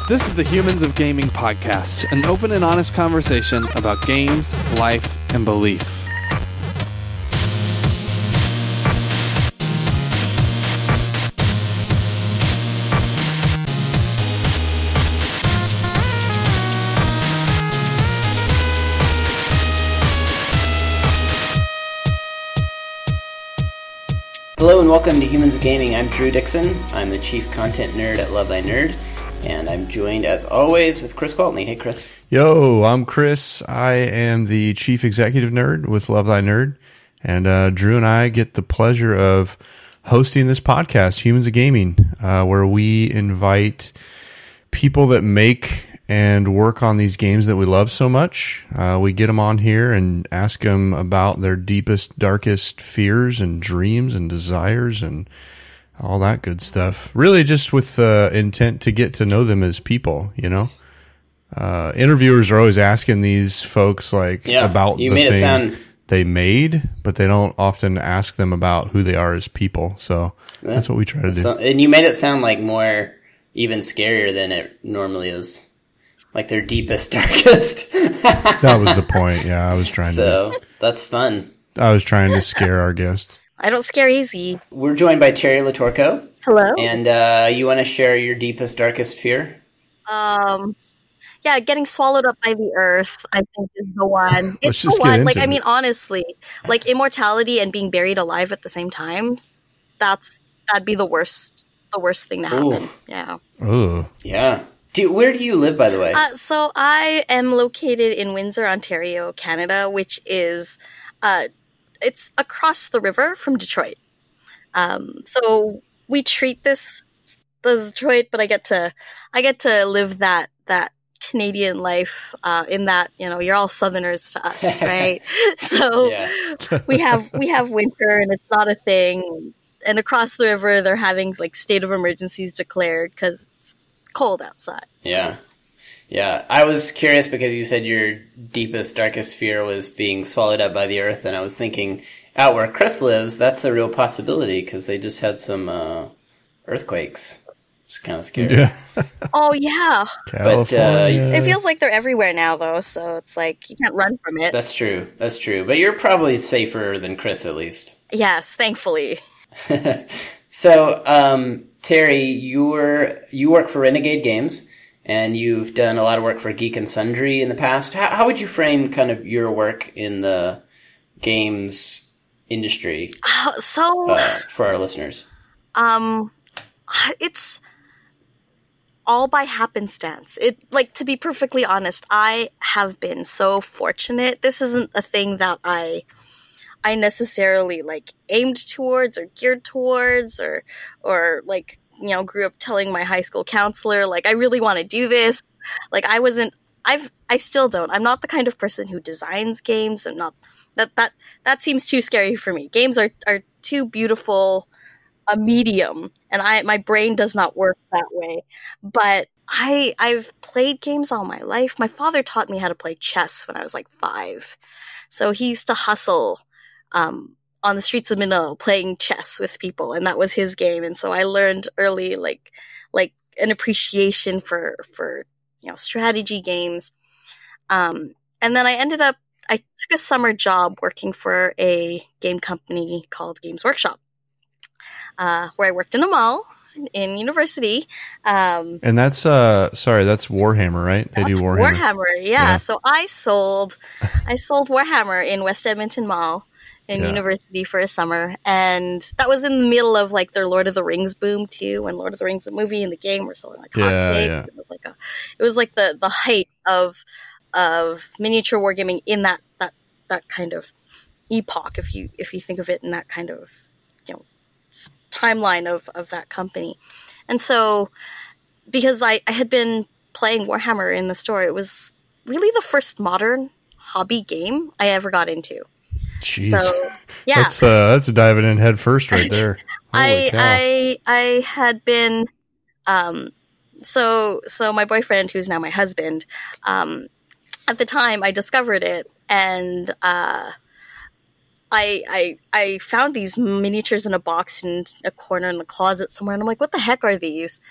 This is the Humans of Gaming podcast, an open and honest conversation about games, life, and belief. Hello and welcome to Humans of Gaming. I'm Drew Dixon. I'm the Chief Content Nerd at Love Thy Nerd, and I'm joined, as always, with Chris Gwaltney. Hey, Chris. Yo, I'm Chris. I am the Chief Executive Nerd with Love Thy Nerd, and Drew and I get the pleasure of hosting this podcast, Humans of Gaming, where we invite people that make and work on these games that we love so much. We get them on here and ask them about their deepest, darkest fears and dreams and desires and all that good stuff. Really just with the intent to get to know them as people, you know? Interviewers are always asking these folks about the thing they made, but they don't often ask them about who they are as people. So that's what we try to do. And you made it sound like more even scarier than it normally is. Like their deepest, darkest. That was the point. Yeah, I was trying to. So that's fun. I was trying to scare our guest. I don't scare easy. We're joined by Teri Litorco. Hello. And you want to share your deepest, darkest fear? Yeah, getting swallowed up by the earth, I think, is the one. It's the one. Like, I mean, honestly, like immortality and being buried alive at the same time, that'd be the worst thing to happen. Ooh. Yeah. Oh. Yeah. Where do you live, by the way? So I am located in Windsor, Ontario, Canada, which is, it's across the river from Detroit. So we treat this as Detroit, but I get to live that Canadian life, in that, you know, you're all Southerners to us, right? So we have winter and it's not a thing. And across the river, they're having like state of emergencies declared because it's cold outside. So. Yeah. I was curious because you said your deepest, darkest fear was being swallowed up by the earth, and I was thinking, out where Chris lives, that's a real possibility because they just had some earthquakes. It's kind of scary. Yeah. Oh yeah. California. It feels like they're everywhere now, though. So it's like you can't run from it. That's true. But you're probably safer than Chris, at least. Yes, thankfully. So, Teri, you work for Renegade Games, and you've done a lot of work for Geek and Sundry in the past. How would you frame kind of your work in the games industry for our listeners? It's all by happenstance. To be perfectly honest, I have been so fortunate. This isn't a thing that I necessarily like aimed towards or geared towards or like, you know, grew up telling my high school counselor, like, I really want to do this. Like, I still don't. I'm not the kind of person who designs games. I'm not, that seems too scary for me. Games are too beautiful a medium, and my brain does not work that way. But I've played games all my life. My father taught me how to play chess when I was like 5. So he used to hustle on the streets of Manila playing chess with people, and that was his game. And so I learned early like an appreciation for you know, strategy games. And then I took a summer job working for a game company called Games Workshop, where I worked in a mall in university. And that's that's Warhammer, right? They do Warhammer. Yeah. So I sold Warhammer in West Edmonton Mall in university for a summer, and that was in the middle of like their Lord of the Rings boom too, when Lord of the Rings the movie and the game were selling like hotcakes. Yeah. It was like the height of miniature wargaming in that kind of epoch, if you think of it in that kind of, you know, timeline of that company. And so because I had been playing Warhammer in the store, it was really the first modern hobby game I ever got into. Jeez. So, yeah. That's diving in head first right there. I had been so my boyfriend, who's now my husband, at the time I discovered it, and I found these miniatures in a box in a corner in the closet somewhere, and I'm like, what the heck are these?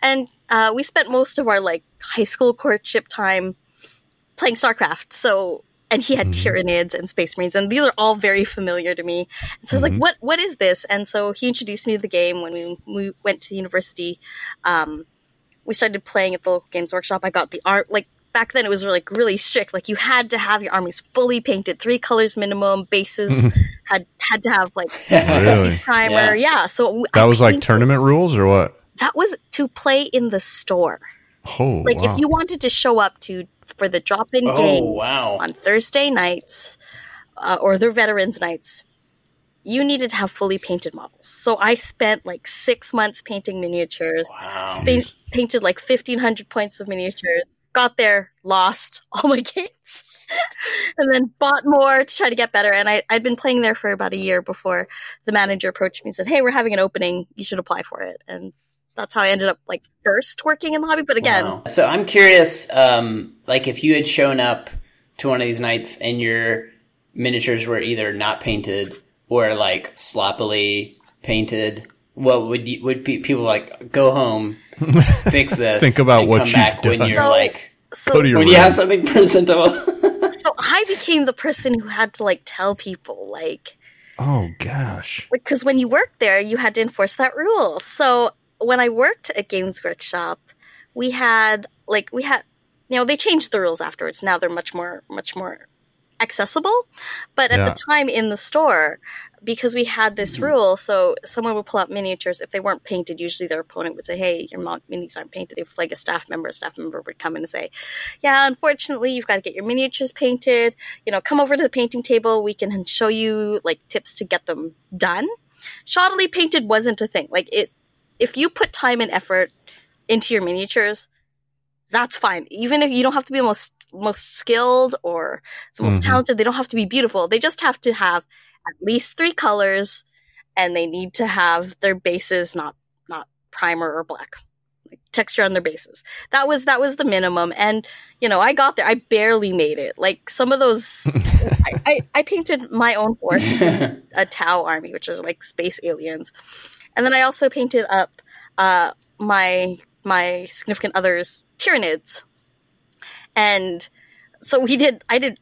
And we spent most of our like high school courtship time playing StarCraft. So, and he had Tyranids and Space Marines, and these are all very familiar to me. And so I was like, what is this? And so he introduced me to the game when we went to university. We started playing at the local games workshop. I got the art, like back then it was like really strict. Like you had to have your armies fully painted, 3 colors minimum, bases had to have like Really? primer. Yeah. So that was like tournament rules or what? That was to play in the store. Oh, like if you wanted to show up for the drop-in games on Thursday nights or their veterans nights, you needed to have fully painted models. So I spent like 6 months painting miniatures. Wow. Painted like 1,500 points of miniatures. Got there, lost all my games, and then bought more to try to get better. And I'd been playing there for about a year before the manager approached me and said, "Hey, we're having an opening. You should apply for it." And that's how I ended up like first working in the hobby. But again, so I'm curious, like if you had shown up to one of these nights and your miniatures were either not painted or like sloppily painted, what would people like go home, fix this, think about and what come you've back done. when you're like, Go to your when room. you have something presentable. So I became the person who had to like tell people like, oh gosh, because when you worked there, you had to enforce that rule. So when I worked at Games Workshop, we had, they changed the rules afterwards. Now they're much more accessible. But at the time in the store, because we had this rule, so someone would pull out miniatures. If they weren't painted, usually their opponent would say, "Hey, your minis aren't painted." They'd flag a staff member. A staff member would come in and say, "Yeah, unfortunately, you've got to get your miniatures painted. Come over to the painting table. We can show you like tips to get them done." Shoddily painted wasn't a thing. Like if you put time and effort into your miniatures, that's fine. Even if you don't have to be the most skilled or the most talented, they don't have to be beautiful. They just have to have at least 3 colors, and they need to have their bases not primer or black, like texture on their bases. That was the minimum. And I got there. I barely made it. Like some of those, I painted my own force, a Tau army, which is like space aliens, and then I also painted up my significant other's Tyranids. And so I did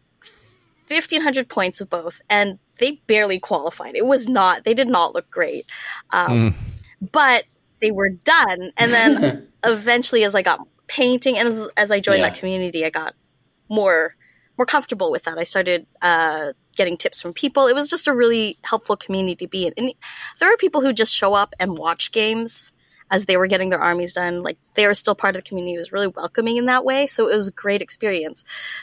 1,500 points of both, and they barely qualified. They did not look great. But they were done. And then eventually as I got painting and as I joined that community, I got more comfortable with that. I started getting tips from people. It was just a really helpful community to be in. And there are people who just show up and watch games as they were getting their armies done. Like they were still part of the community. It was really welcoming in that way. So it was a great experience.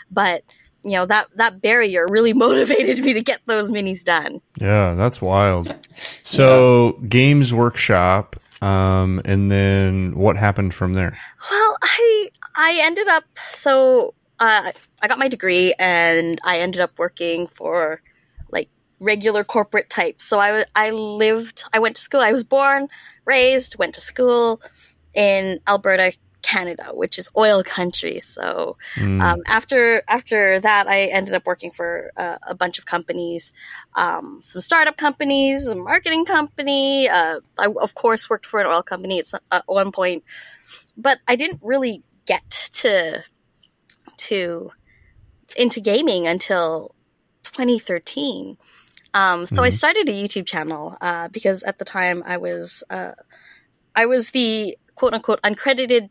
But that barrier really motivated me to get those minis done. Yeah, that's wild. So Games Workshop, and then what happened from there? Well, I ended up, I got my degree and I ended up working for like regular corporate types. So I went to school. I was born, raised, went to school in Alberta, Canada, which is oil country. So after that, I ended up working for a bunch of companies, some startup companies, a marketing company. I, of course, worked for an oil company at one point, but I didn't really get into gaming until 2013. So I started a YouTube channel because at the time I was the quote unquote uncredited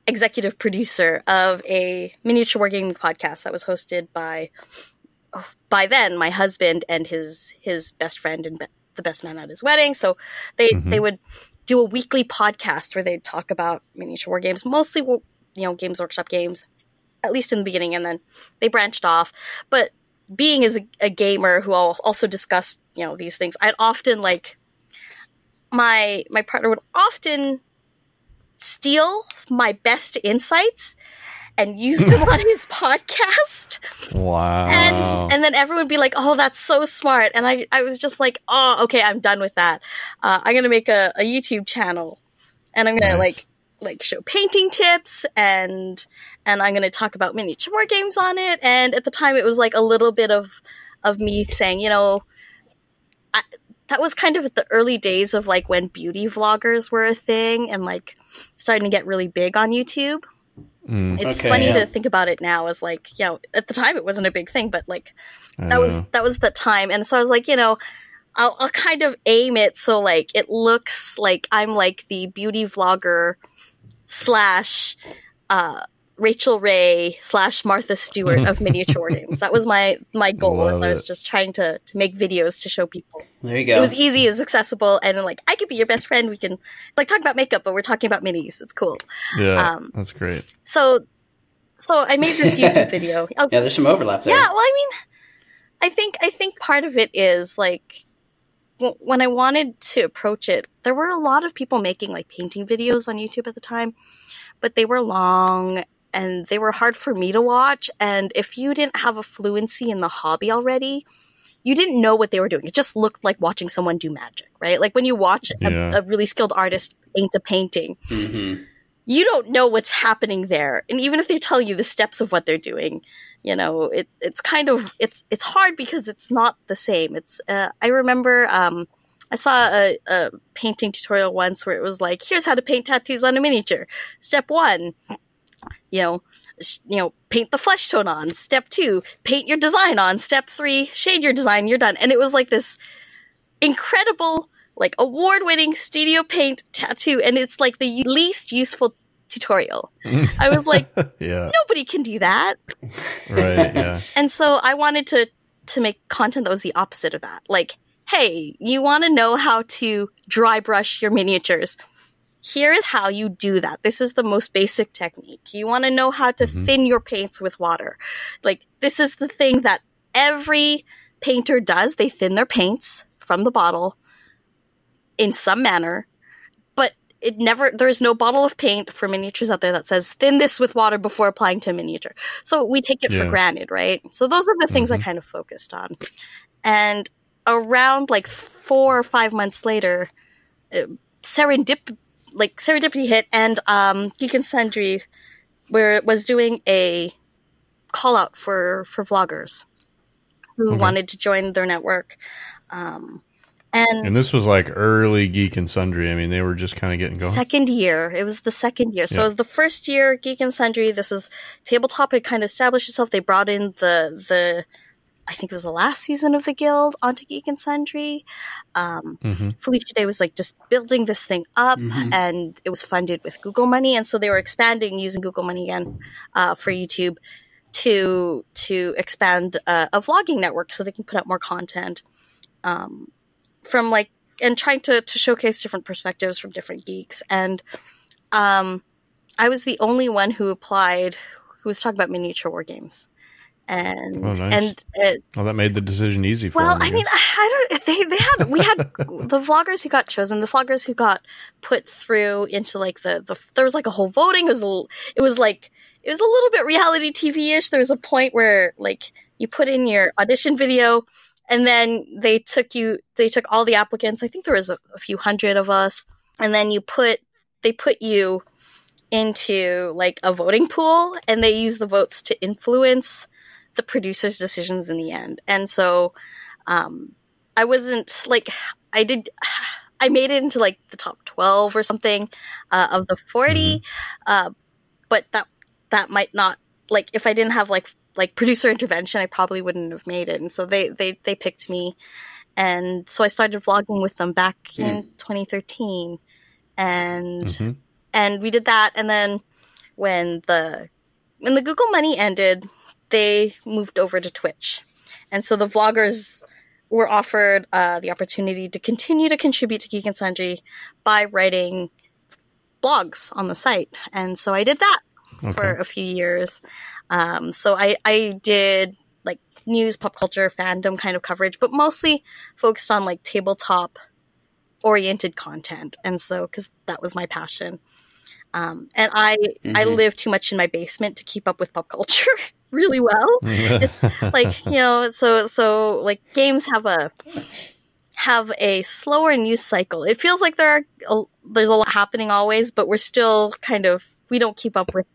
executive producer of a miniature wargaming podcast that was hosted by then my husband and his best friend and the best man at his wedding. So they would do a weekly podcast where they'd talk about miniature war games, mostly Games Workshop games, at least in the beginning, and then they branched off. But being as a gamer who also discussed these things, I'd often my partner would often steal my best insights and use them on his podcast. Wow. And then everyone would be like, "Oh, that's so smart." And I was just like, "Oh, okay, I'm done with that. I'm going to make a YouTube channel and I'm going to like show painting tips and I'm going to talk about miniature war games on it." And at the time it was like a little bit of me saying, that was kind of the early days of like when beauty vloggers were a thing and like starting to get really big on YouTube. It's funny to think about it now as like, at the time it wasn't a big thing, but like that was the time. And so I was like, I'll kind of aim it so like it looks like I'm like the beauty vlogger / Rachel Ray / Martha Stewart of miniature games. That was my goal. I was just trying to make videos to show people. There you go. It was easy, it was accessible, and like I could be your best friend. We can like talk about makeup, but we're talking about minis. It's cool. Yeah, that's great. So I made this YouTube video. Yeah, there's some overlap there. Yeah, well, I mean, I think part of it is like when I wanted to approach it, there were a lot of people making like painting videos on YouTube at the time, but they were long and they were hard for me to watch. And if you didn't have a fluency in the hobby already, you didn't know what they were doing. It just looked like watching someone do magic, right? Like when you watch a really skilled artist paint a painting, you don't know what's happening there. And even if they're telling you the steps of what they're doing, it's kind of, it's hard because it's not the same. It's, I remember, I saw a painting tutorial once where it was like, here's how to paint tattoos on a miniature. Step 1, paint the flesh tone on. Step 2, paint your design on. Step 3, shade your design. You're done. And it was like this incredible, like award-winning studio paint tattoo. And it's like the least useful tutorial. I was like, nobody can do that. Right. Yeah. And so I wanted to make content that was the opposite of that. Like, hey, you want to know how to dry brush your miniatures? Here is how you do that. This is the most basic technique. You want to know how to thin your paints with water. Like, this is the thing that every painter does. They thin their paints from the bottle in some manner, but there's no bottle of paint for miniatures out there that says thin this with water before applying to a miniature. So we take it for granted, right? So those are the things I kind of focused on. And around like 4 or 5 months later, serendipity hit, and Geek and Sundry was doing a call out for vloggers who wanted to join their network. And this was like early Geek and Sundry. I mean, they were just kind of getting going. Second year. It was the second year. So it was the first year, Geek and Sundry. This is tabletop. It kind of established itself. They brought in the I think it was the last season of the guild onto Geek and Sundry. Felicia Day was like just building this thing up, and it was funded with Google money. And so they were expanding using Google money again for YouTube to expand a vlogging network so they can put out more content from like, and trying to showcase different perspectives from different geeks. And I was the only one who applied who was talking about miniature war games. And nice. That made the decision easy for them. Well, I mean, we had the vloggers who got chosen, the vloggers who got put through into like there was like a whole voting. It was a little bit reality TV-ish. There was a point where like you put in your audition video, and then they took all the applicants. I think there was a few hundred of us, and then they put you into like a voting pool, and they use the votes to influence the producer's decisions in the end. And so I wasn't like, I made it into like the top 12 or something of the 40, but that might not, like, if I didn't have like producer intervention, I probably wouldn't have made it. And so they picked me, and so I started vlogging with them back in 2013, and we did that. And then when the Google money ended, they moved over to Twitch. And so the vloggers were offered the opportunity to continue to contribute to Geek and Sundry by writing blogs on the site. And so I did that for a few years. So I did like news, pop culture, fandom kind of coverage, but mostly focused on like tabletop oriented content. And so, cause that was my passion. And I live too much in my basement to keep up with pop culture really well. It's like, so like games have a slower news cycle. It feels like there's a lot happening always, but we're still we don't keep up with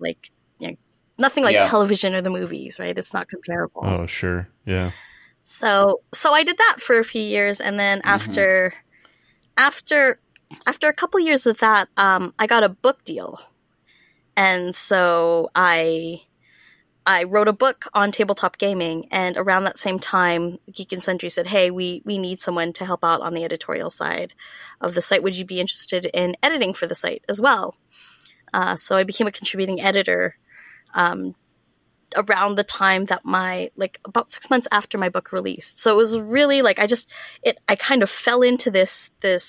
nothing like television or the movies, right? It's not comparable. Oh, sure. Yeah. So I did that for a few years, and then after a couple years of that, I got a book deal, and so I wrote a book on tabletop gaming, and around that same time, Geek and Sundry said, "Hey, we need someone to help out on the editorial side of the site. Would you be interested in editing for the site as well?" So I became a contributing editor around the time that about 6 months after my book released. So it was really I kind of fell into this thing.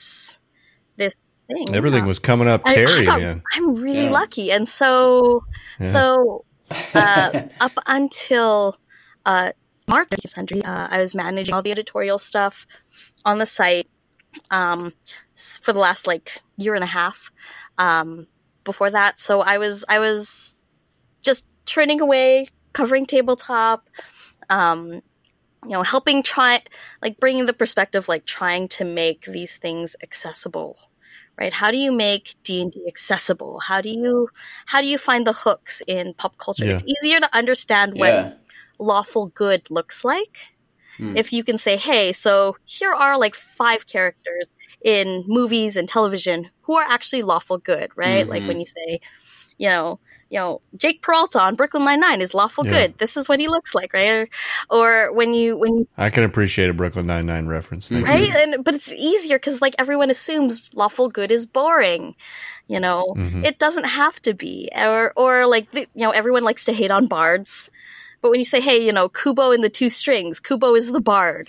Everything was coming up, Teri, man. I'm really lucky, and so up until March, Sundry, I was managing all the editorial stuff on the site for the last year and a half. Before that, so I was just turning away, covering tabletop, helping bringing the perspective, trying to make these things accessible, right? How do you make D&D accessible? How do you find the hooks in pop culture? Yeah. It's easier to understand what lawful good looks like if you can say, hey, so here are 5 characters in movies and television who are actually lawful good, right? Like when you say, Jake Peralta on Brooklyn Nine-Nine is lawful good. This is what he looks like, right? Or when you I can appreciate a Brooklyn Nine-Nine reference, right? But it's easier because everyone assumes lawful good is boring. It doesn't have to be, or everyone likes to hate on bards. But when you say, hey, Kubo and the Two Strings, Kubo is the bard.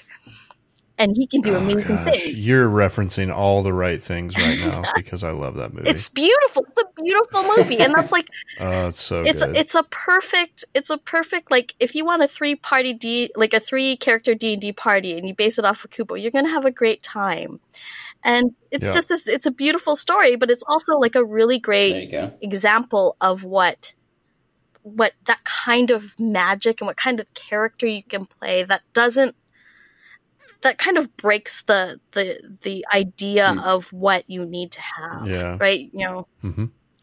And he can do amazing things. You're referencing all the right things right now because I love that movie. It's beautiful. It's a beautiful movie. And that's it's so good. It's a perfect, if you want a 3-party a 3-character D&D party and you base it off of Kubo, you're going to have a great time. And it's just it's a beautiful story, but it's also a really great example of what that kind of magic and what kind of character you can play that kind of breaks the idea of what you need to have, right?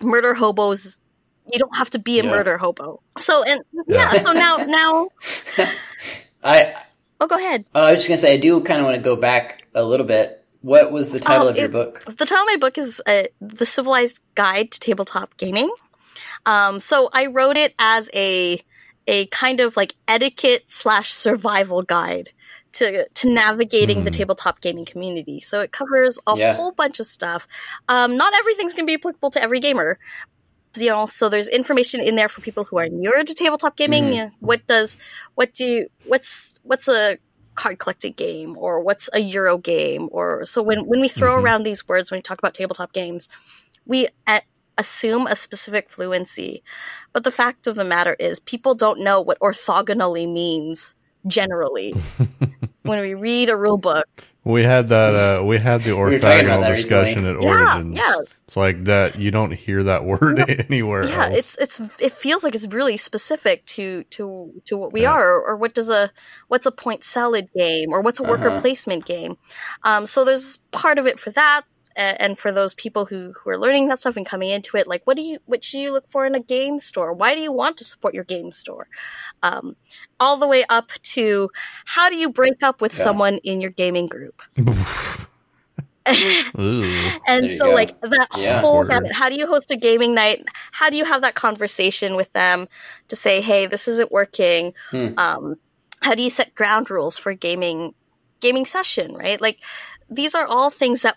Murder hobos, you don't have to be a murder hobo. So so now go ahead. I was just gonna say, I do kind of want to go back a little bit. What was the title of your book? The title of my book is The Civilized Guide to Tabletop Gaming. So I wrote it as a kind of etiquette/survival guide to navigating the tabletop gaming community. So it covers a whole bunch of stuff. Not everything's going to be applicable to every gamer. So there's information in there for people who are newer to tabletop gaming. What's a card collecting game, or what's a Euro game? Or so when we throw around these words when we talk about tabletop games, we assume a specific fluency. But the fact of the matter is, people don't know what orthogonally means generally. When we read a rule book, we had that. We had the orthogonal discussion recently. At Origins. Yeah. It's like that. You don't hear that word anywhere else. It feels like it's really specific to what we are, or what's a point salad game, or what's a worker placement game. So there's part of it for that. And for those people who are learning that stuff and coming into it, what do you look for in a game store? Why do you want to support your game store? All the way up to, how do you break up with someone in your gaming group? And so that whole habit, how do you host a gaming night? How do you have that conversation with them to say, hey, this isn't working? How do you set ground rules for gaming session, right? These are all things that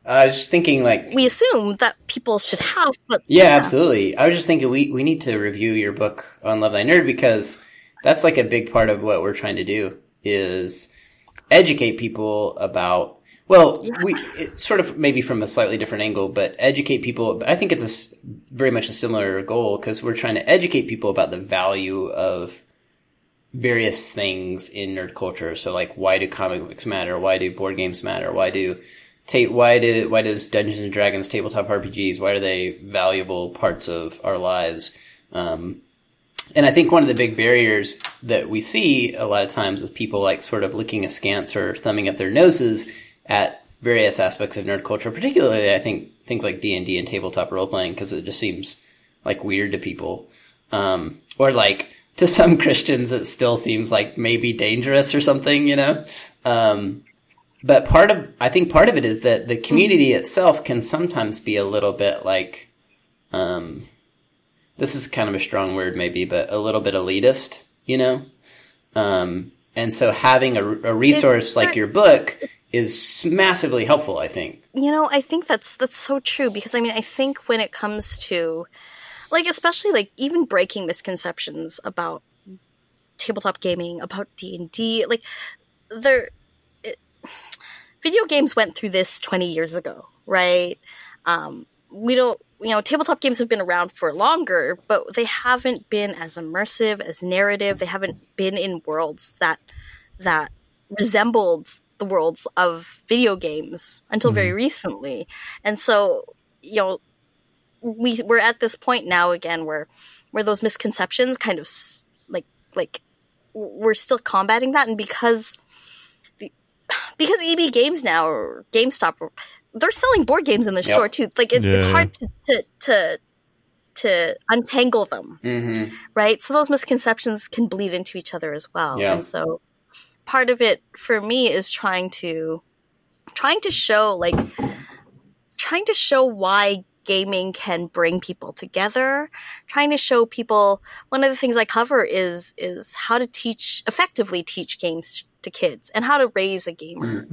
I was thinking we assume that people should have, but absolutely. I was just thinking we need to review your book on Love Thy Nerd, because that's a big part of what we're trying to do is educate people about, it's sort of maybe from a slightly different angle, but educate people. I think it's very much a similar goal, because we're trying to educate people about the value of various things in nerd culture. So why do comic books matter? Why do board games matter? Why does Dungeons and Dragons tabletop RPGs, why are they valuable parts of our lives? And I think one of the big barriers that we see a lot of times with people sort of looking askance or thumbing up their noses at various aspects of nerd culture, particularly I think things like D&D and tabletop role playing, because it just seems weird to people. Or to some Christians, it still seems like maybe dangerous or something, you know? But I think part of it is that the community itself can sometimes be a little bit like, this is kind of a strong word maybe, but a little bit elitist, you know? And so having a resource like your book is massively helpful, I think. You know, I think that's so true, because I mean, I think when it comes to, like, especially like even breaking misconceptions about tabletop gaming, about D&D, like video games went through this 20 years ago, right? We don't, you know, tabletop games have been around for longer, but they haven't been as immersive, as narrative. They haven't been in worlds that resembled the worlds of video games until very recently. And so, you know, we're at this point now again where those misconceptions kind of like we're still combating that. And because EB Games now, or GameStop, they're selling board games in their store too. Like it's hard to untangle them, right? So those misconceptions can bleed into each other as well. And so part of it for me is trying to show why gaming can bring people together, trying to show people. One of the things I cover is how to effectively teach games to kids, and how to raise a gamer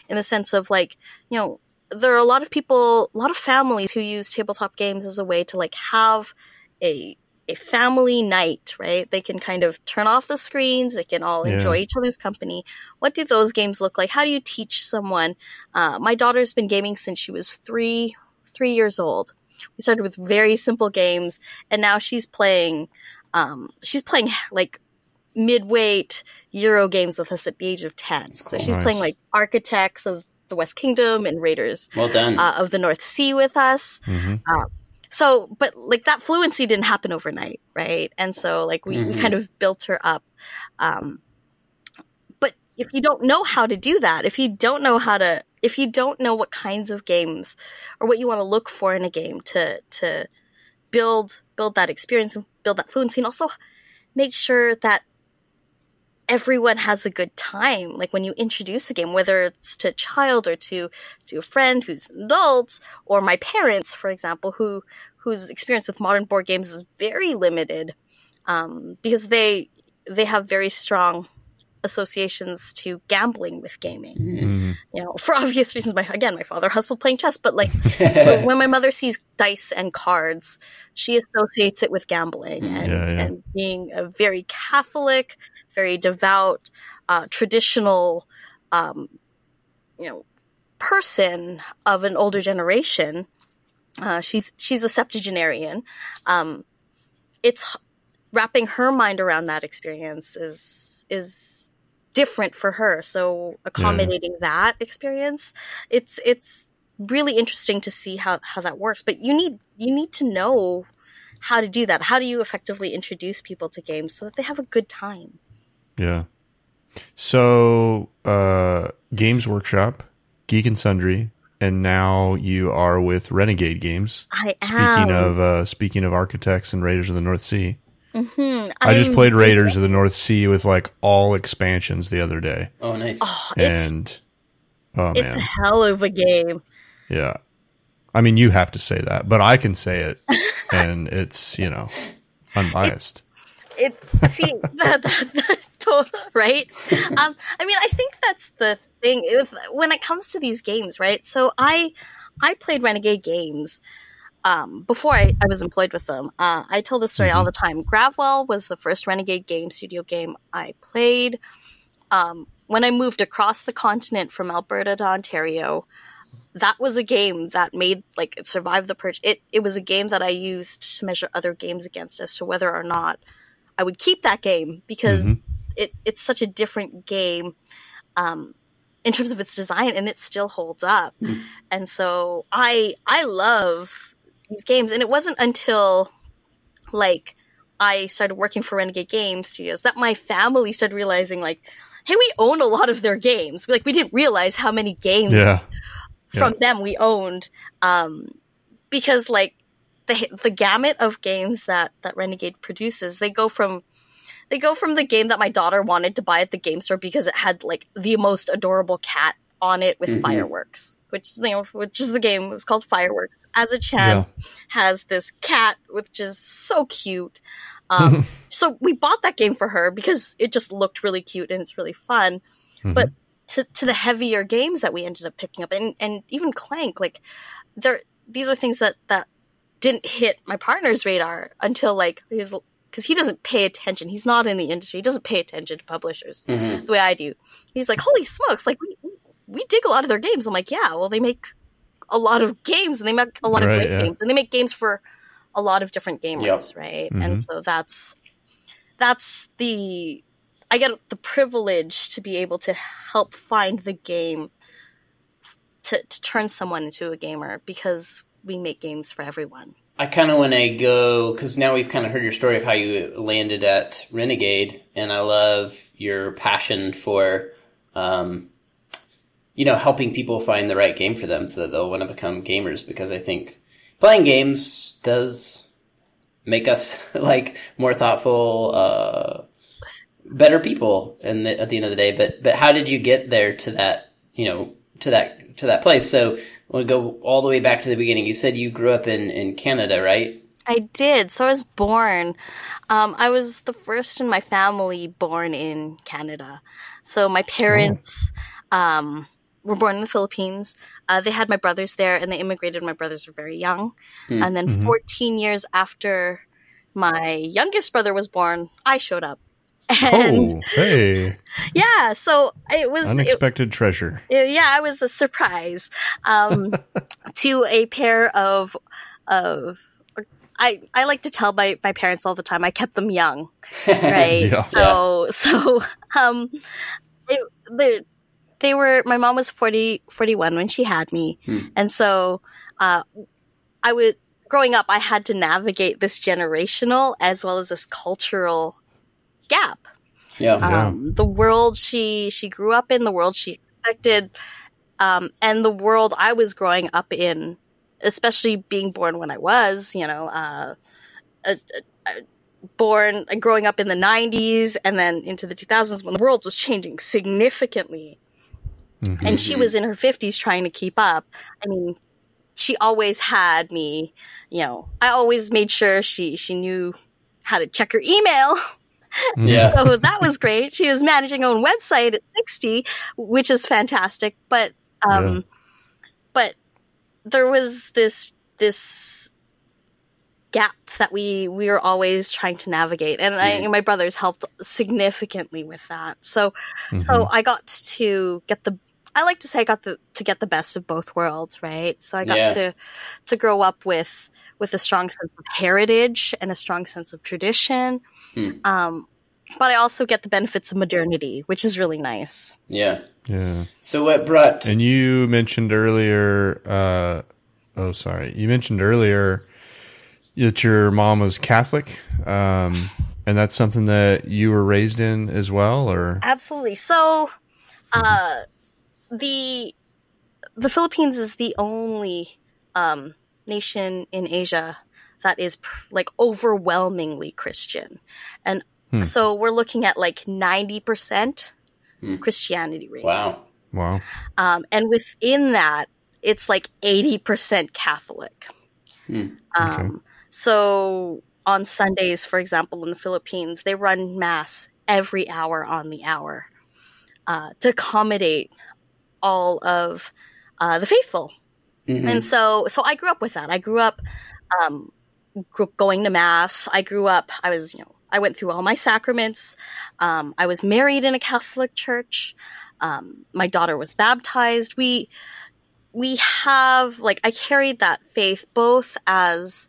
in the sense of, like, you know, there are a lot of families who use tabletop games as a way to like have a family night, right? They can kind of turn off the screens. They can all enjoy each other's company. What do those games look like? How do you teach someone? My daughter's been gaming since she was three years old. We started with very simple games, and now she's playing like mid-weight Euro games with us at the age of 10. So she's playing like Architects of the West Kingdom and Raiders of the North Sea with us. So, but like that fluency didn't happen overnight, right? And so like we kind of built her up. But if you don't know how to do that, if you don't know what kinds of games or what you want to look for in a game to build that experience and build that fluency, and also make sure that everyone has a good time. Like when you introduce a game, whether it's to a child or to a friend who's an adult, or my parents, for example, whose experience with modern board games is very limited, because they have very strong associations to gambling with gaming. You know, for obvious reasons. My father hustled playing chess, but like when my mother sees dice and cards, she associates it with gambling and being a very Catholic, very devout, traditional, person of an older generation. She's a septuagenarian. It's wrapping her mind around that experience is different for her. So accommodating that experience, it's really interesting to see how that works. But you need to know how to do that. How do you effectively introduce people to games so that they have a good time? Yeah. So, Games Workshop, Geek and Sundry, and now you are with Renegade Games. I am. Speaking of Architects and Raiders of the North Sea. I just played Raiders of the North Sea with like all expansions the other day. Oh, nice. It's a hell of a game. Yeah. I mean, you have to say that, but I can say it, and it's, unbiased. That's total, right? I mean, I think that's the thing when it comes to these games, right? So I played Renegade Games before I was employed with them. I tell this story all the time. Gravwell was the first Renegade Game studio game I played. When I moved across the continent from Alberta to Ontario, that was a game that it survived the purge. It was a game that I used to measure other games against as to whether or not I would keep that game, because it's such a different game in terms of its design, and it still holds up. And so I love these games. And it wasn't until I started working for Renegade Game Studios that my family started realizing hey, we own a lot of their games. We didn't realize how many games from them we owned. Because the gamut of games that Renegade produces. They go from the game that my daughter wanted to buy at the game store because it had like the most adorable cat on it with fireworks, which is the game. It was called Fireworks. As a Chan has this cat which is so cute. So we bought that game for her because it just looked really cute and it's really fun. But to the heavier games that we ended up picking up, and even Clank, like these are things that didn't hit my partner's radar until like because he doesn't pay attention. He's not in the industry. He doesn't pay attention to publishers the way I do. He's like, holy smokes, like we dig a lot of their games. I'm like, yeah, well, they make a lot of games and they make a lot of great games, and they make games for a lot of different gamers, right? And so that's I get the privilege to be able to help find the game to turn someone into a gamer because we make games for everyone. I kind of want to go, because now we've kind of heard your story of how you landed at Renegade, and I love your passion for, helping people find the right game for them so that they'll want to become gamers, because I think playing games does make us like more thoughtful, better people at the end of the day. But how did you get there to that, to that place? So I want to go all the way back to the beginning. You said you grew up in Canada, right? I did. So I was born. I was the first in my family born in Canada. So my parents were born in the Philippines. They had my brothers there, and they immigrated when my brothers were very young. And then 14 years after my youngest brother was born, I showed up. And hey. Yeah, so it was unexpected treasure. Yeah, it was a surprise to a pair of I like to tell my parents all the time I kept them young, right? They were, my mom was 41 when she had me, and so growing up I had to navigate this generational as well as this cultural gap. The world she grew up in, the world she expected, and the world I was growing up in, especially being born when I was, growing up in the 90s and then into the 2000s when the world was changing significantly. And she was in her 50s trying to keep up. I mean, she always had me, I always made sure she knew how to check her email. So that was great. She was managing her own website at 60, which is fantastic. But there was this gap that we were always trying to navigate, and my brothers helped significantly with that. So I got to get to get the best of both worlds, right? So I got to grow up with a strong sense of heritage and a strong sense of tradition. But I also get the benefits of modernity, which is really nice. Yeah. So what brought... And you mentioned earlier... You mentioned earlier that your mom was Catholic. And that's something that you were raised in as well, or? Absolutely. So, the Philippines is the only nation in Asia that is overwhelmingly Christian, and so we're looking at like 90% Christianity rate. Wow. And within that, it's like 80% Catholic. So on Sundays, for example, in the Philippines, they run mass every hour on the hour to accommodate all of the faithful. And so I grew up with that. I grew up going to mass. I went through all my sacraments. I was married in a Catholic church. My daughter was baptized. We have, I carried that faith both as,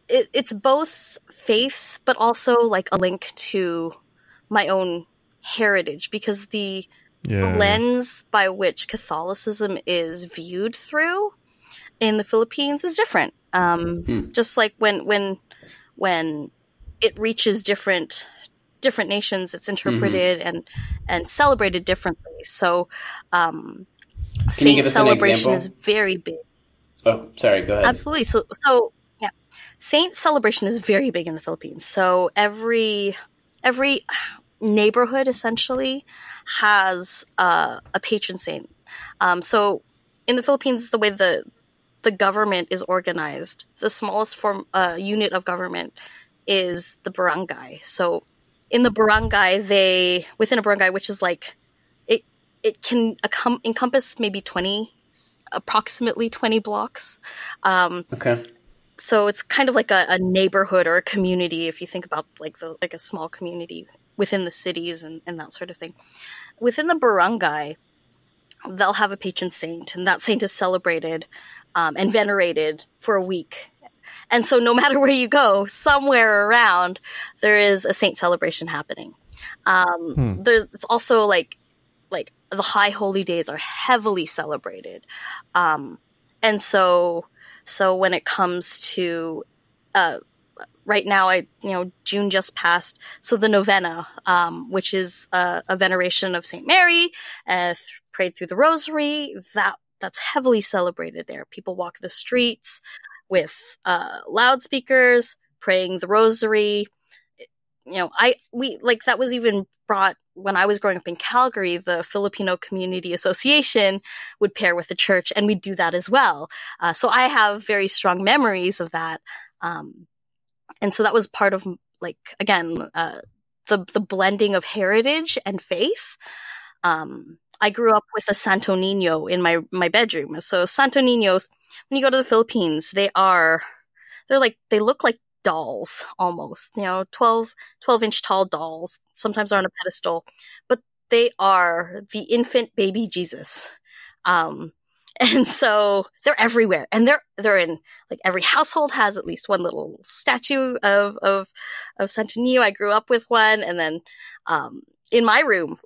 it's both faith, but also a link to my own heritage, because the lens by which Catholicism is viewed through in the Philippines is different. Just like when it reaches different nations, it's interpreted and celebrated differently. So, saint celebration is very big. Oh, sorry. Go ahead. Absolutely. So yeah, saint celebration is very big in the Philippines. So every neighborhood essentially has a patron saint. So in the Philippines, the way the government is organized, the smallest unit of government is the barangay. So in the barangay, within a barangay, which is like it can encompass maybe approximately 20 blocks. Okay. So it's kind of like a neighborhood or a community, if you think about like a small community within the cities and that sort of thing. Within the barangay, they'll have a patron saint, and that saint is celebrated and venerated for a week. And so no matter where you go, somewhere around, there is a saint celebration happening. It's also like the high holy days are heavily celebrated. And so when it comes to right now, June just passed. So the Novena, which is a veneration of Saint Mary, prayed through the Rosary, that's heavily celebrated there. People walk the streets with loudspeakers, praying the Rosary. That was even brought when I was growing up in Calgary. The Filipino Community Association would pair with the church, and we'd do that as well. So I have very strong memories of that. And so that was part of, the blending of heritage and faith. I grew up with a Santo Niño in my bedroom. So Santo Niños, when you go to the Philippines, they look like dolls almost, 12-inch tall dolls, sometimes are on a pedestal, but they are the infant baby Jesus. And so they're everywhere, and they're in like every household has at least one little statue of Santo Niño. I grew up with one, and then in my room,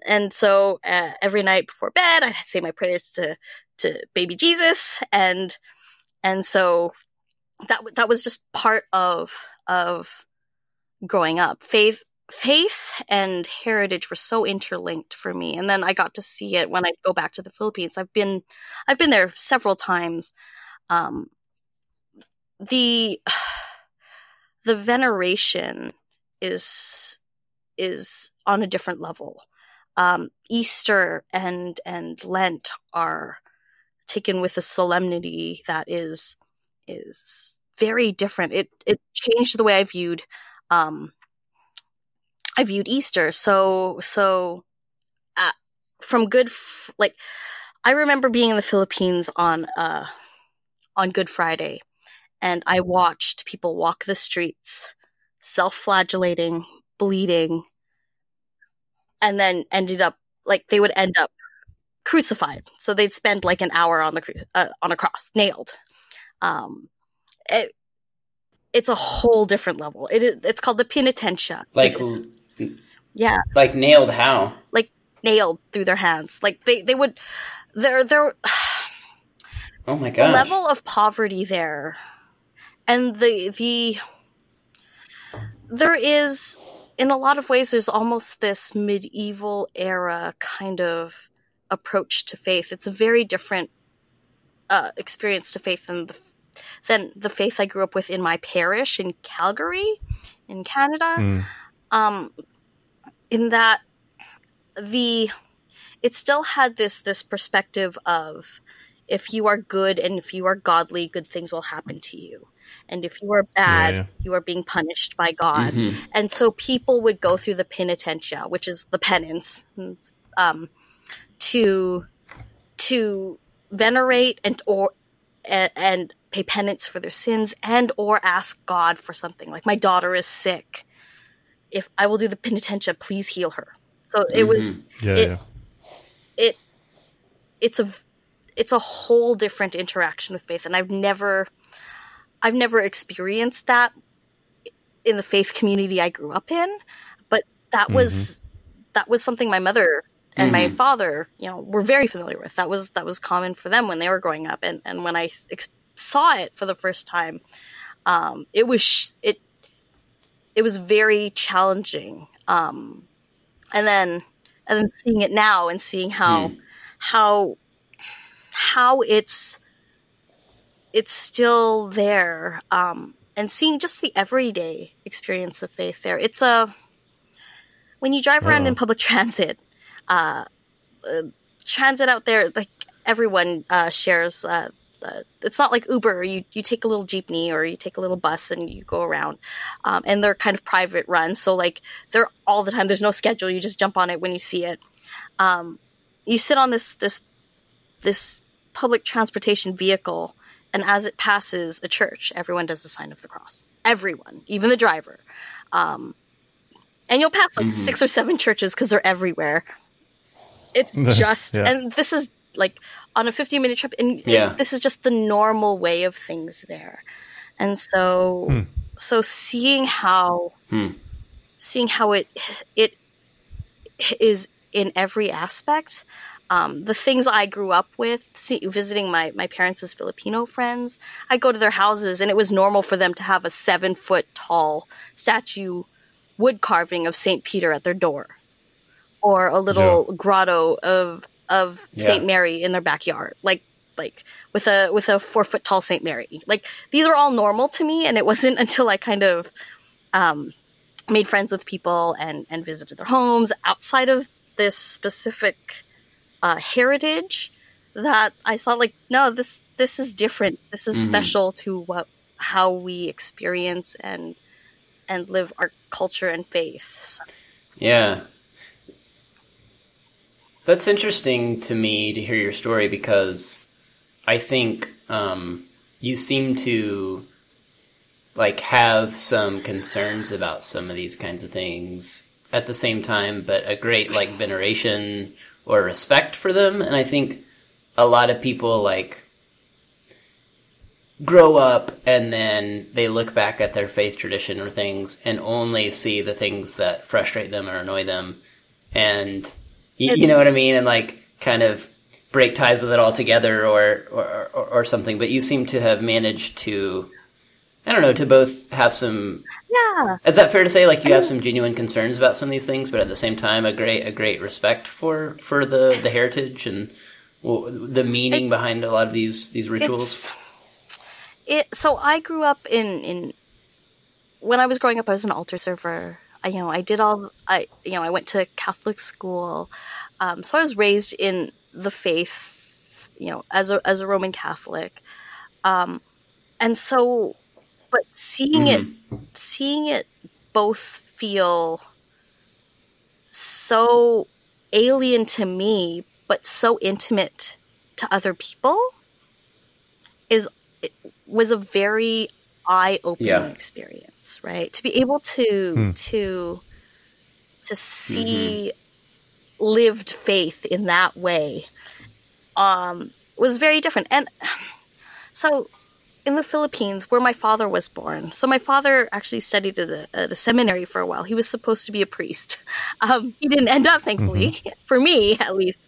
and so every night before bed, I'd say my prayers to baby Jesus, and so that was just part of growing up. Faith and heritage were so interlinked for me, and then I got to see it when I go back to the Philippines. I've been there several times. The veneration is on a different level. Easter and Lent are taken with a solemnity that is very different. It changed the way I viewed Easter. So from I remember being in the Philippines on Good Friday, and I watched people walk the streets, self-flagellating, bleeding, and then they would end up crucified. So they'd spend like an hour on a cross, nailed. It's a whole different level. It's called the Penitential. Yeah. Like nailed how? Like nailed through their hands. Like they would, they're oh my gosh. The level of poverty there, and there is, in a lot of ways, there's almost this medieval era kind of approach to faith. It's a very different experience to faith than the faith I grew up with in my parish in Calgary, in Canada. In that it still had this perspective of, if you are good and if you are godly, good things will happen to you. And if you are bad, you are being punished by God. Mm-hmm. And so people would go through the penitential, which is the penance, to venerate and pay penance for their sins, and or ask God for something. Like, my daughter is sick. If I will do the penitential, please heal her. So it was it's a whole different interaction with faith, and I've never experienced that in the faith community I grew up in, but that was something my mother and my father, were very familiar with. That was common for them when they were growing up, and when I saw it for the first time, it was very challenging. And then seeing it now and seeing how it's it's still there. And seeing just the everyday experience of faith there. It's when you drive around in public transit, transit out there, like everyone shares. It's not like Uber. You take a little jeepney or you take a little bus and you go around, and they're kind of private run. So like they're all the time. There's no schedule. You just jump on it when you see it. You sit on this public transportation vehicle, and as it passes a church, everyone does the sign of the cross. Everyone, even the driver. And you'll pass like 6 or 7 churches because they're everywhere. It's just, and this is like on a 15-minute trip, and this is just the normal way of things there. And so, seeing how it is in every aspect. The things I grew up with, visiting my parents' Filipino friends, I go to their houses and it was normal for them to have a 7-foot tall statue wood carving of St. Peter at their door, or a little grotto of St. Mary in their backyard, like with a 4-foot tall St. Mary. Like these are all normal to me, and it wasn't until I kind of made friends with people and visited their homes outside of this specific heritage that I saw like, no, this is different. This is special to how we experience and live our culture and faith. So. Yeah. That's interesting to me to hear your story, because I think you seem to like have some concerns about some of these kinds of things at the same time, but a great like veneration or respect for them. And I think a lot of people like grow up and then they look back at their faith tradition or things and only see the things that frustrate them or annoy them. And you know what I mean? And like kind of break ties with it altogether or something. But you seem to have managed to, I don't know, to both have some... Yeah. Is that fair to say? Like you have some genuine concerns about some of these things, but at the same time, a great respect for the heritage and the meaning behind a lot of these rituals. So I grew up in when I was growing up, I was an altar server. I went to Catholic school, so I was raised in the faith, as a Roman Catholic, and so. But seeing it both feel so alien to me, but so intimate to other people, was a very eye-opening experience, right? To be able to see lived faith in that way was very different, and so. In the Philippines, where my father was born. So my father actually studied at a seminary for a while. He was supposed to be a priest. He didn't end up, thankfully, for me at least.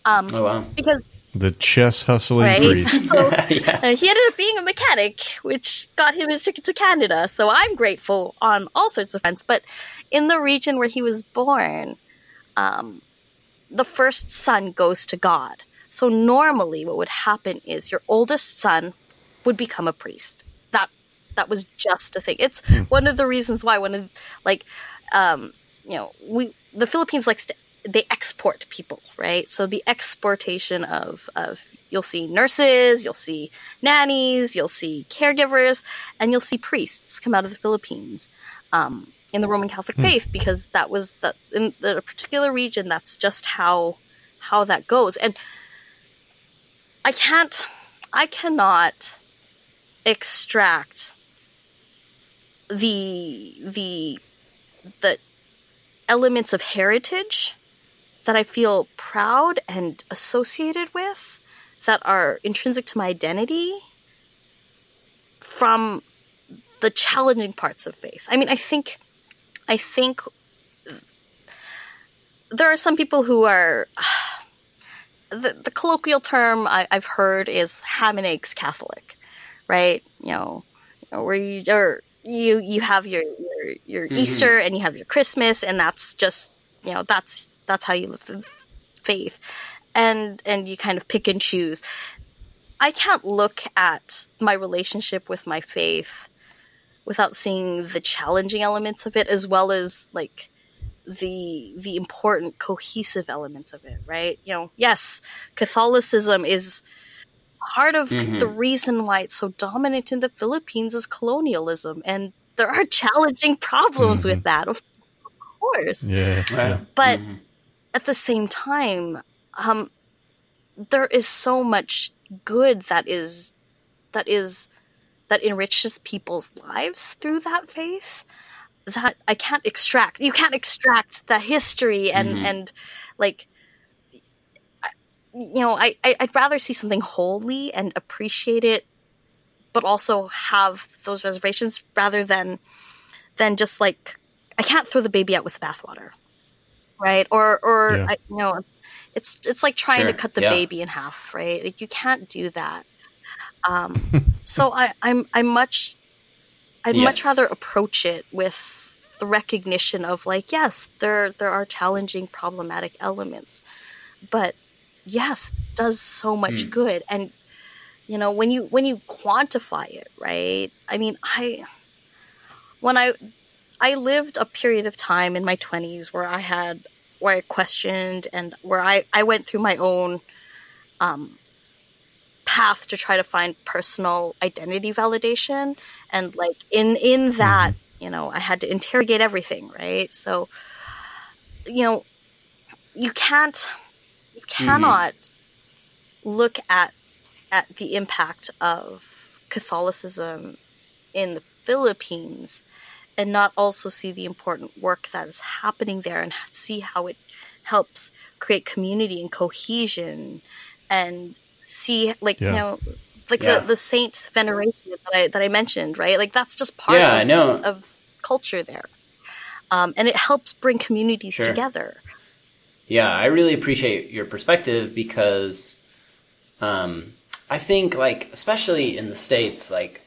Oh, wow. Because the chess hustling priest. So, he ended up being a mechanic, which got him his ticket to Canada. So I'm grateful on all sorts of fronts. But in the region where he was born, the first son goes to God. So normally what would happen is your oldest son would become a priest. That was just a thing. It's one of the reasons why the Philippines they export people, right? So the exportation of you'll see nurses, you'll see nannies, you'll see caregivers, and you'll see priests come out of the Philippines in the Roman Catholic faith, because that was in the particular region. That's just how that goes, and I cannot extract the elements of heritage that I feel proud and associated with, that are intrinsic to my identity, from the challenging parts of faith. I mean, I think there are some people who are the colloquial term I've heard is ham and eggs Catholic. Right, where you have your Easter and you have your Christmas, and that's just that's how you live the faith, and you kind of pick and choose. I can't look at my relationship with my faith without seeing the challenging elements of it, as well as like the important cohesive elements of it, right? Yes, Catholicism is part of the reason why it's so dominant in the Philippines is colonialism, and there are challenging problems with that, of course. Yeah. But at the same time, there is so much good that enriches people's lives through that faith that you can't extract the history and like, I'd rather see something holy and appreciate it, but also have those reservations rather than just like, I can't throw the baby out with the bathwater, right? Or it's like trying to cut the baby in half, right? Like, you can't do that. So I'd much rather approach it with the recognition of like, yes, there are challenging, problematic elements, but yes, it does so much good. And when you quantify it, right? I mean, when I lived a period of time in my 20s where I questioned and where I went through my own path to try to find personal identity validation, and like in that, I had to interrogate everything, right? So you cannot look at the impact of Catholicism in the Philippines and not also see the important work that is happening there, and see how it helps create community and cohesion, and see like the saint veneration that I mentioned, right? Like, that's just part of culture there, and it helps bring communities together. Yeah, I really appreciate your perspective, because I think, like, especially in the States, like,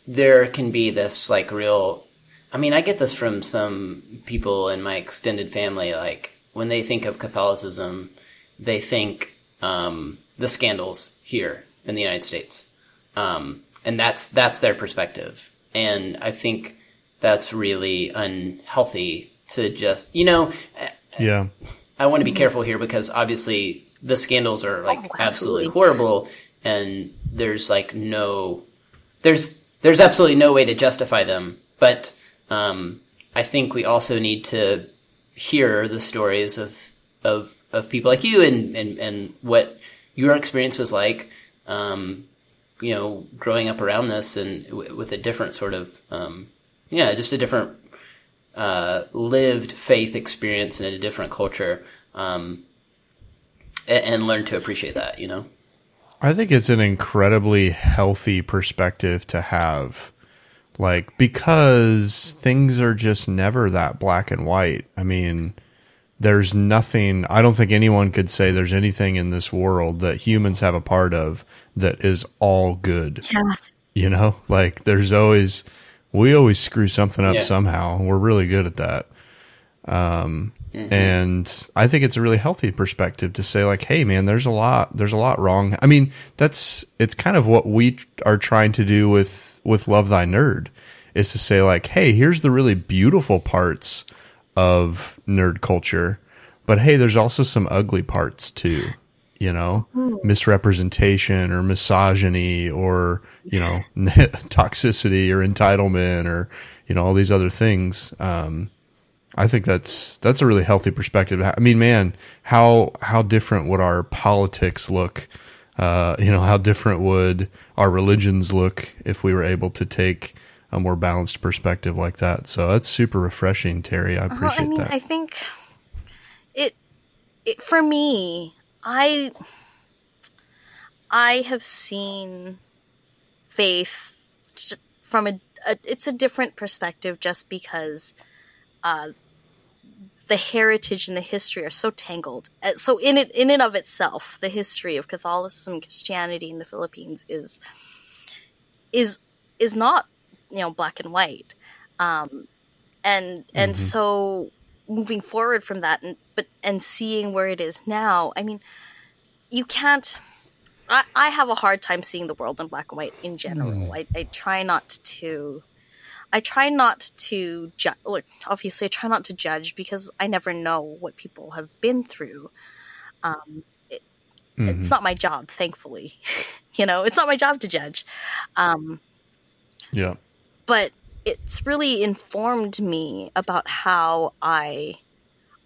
there can be this like real, I mean, I get this from some people in my extended family, like, when they think of Catholicism, they think the scandals here in the United States. And that's their perspective. And I think that's really unhealthy to just, I want to be careful here, because obviously the scandals are like absolutely horrible, and there's like there's absolutely no way to justify them. But I think we also need to hear the stories of people like you and what your experience was like, growing up around this, and with a different sort of, just a different lived faith experience in a different culture, and learn to appreciate that, I think it's an incredibly healthy perspective to have, like, because things are just never that black and white. I mean, there's nothing, I don't think anyone could say there's anything in this world that humans have a part of that is all good. Yes. Like, we always screw something up somehow. We're really good at that. And I think it's a really healthy perspective to say, like, hey man, there's a lot wrong. I mean, it's kind of what we are trying to do with Love Thy Nerd, is to say, like, hey, here's the really beautiful parts of nerd culture, but hey, there's also some ugly parts too, misrepresentation or misogyny or, toxicity or entitlement or, all these other things. I think that's a really healthy perspective. I mean, man, how different would our politics look? How different would our religions look if we were able to take a more balanced perspective like that? So that's super refreshing, Teri. I appreciate that. I think it for me, I have seen faith from it's a different perspective, just because the heritage and the history are so tangled. So in and of itself, the history of Catholicism and Christianity in the Philippines is not, black and white. And so moving forward from that and seeing where it is now, I mean, you can't I have a hard time seeing the world in black and white in general. I try not to. I try not to judge. Look, obviously, I try not to judge because I never know what people have been through. It's not my job, thankfully. It's not my job to judge. Yeah. But it's really informed me about how I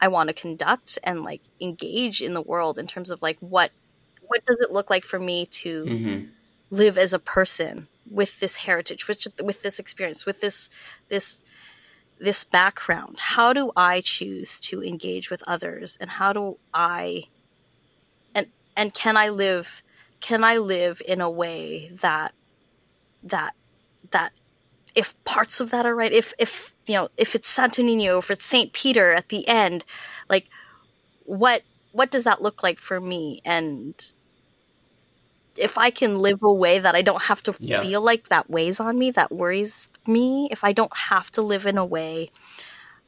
want to conduct and like engage in the world in terms of like what does it look like for me to live as a person with this heritage, with this experience, with this background. How do I choose to engage with others, and how do I and can I live in a way that if parts of that are right, if it's Santo Nino, if it's Saint Peter at the end, like what does that look like for me? And if I can live a way that I don't have to feel like that weighs on me, that worries me, if I don't have to live in a way,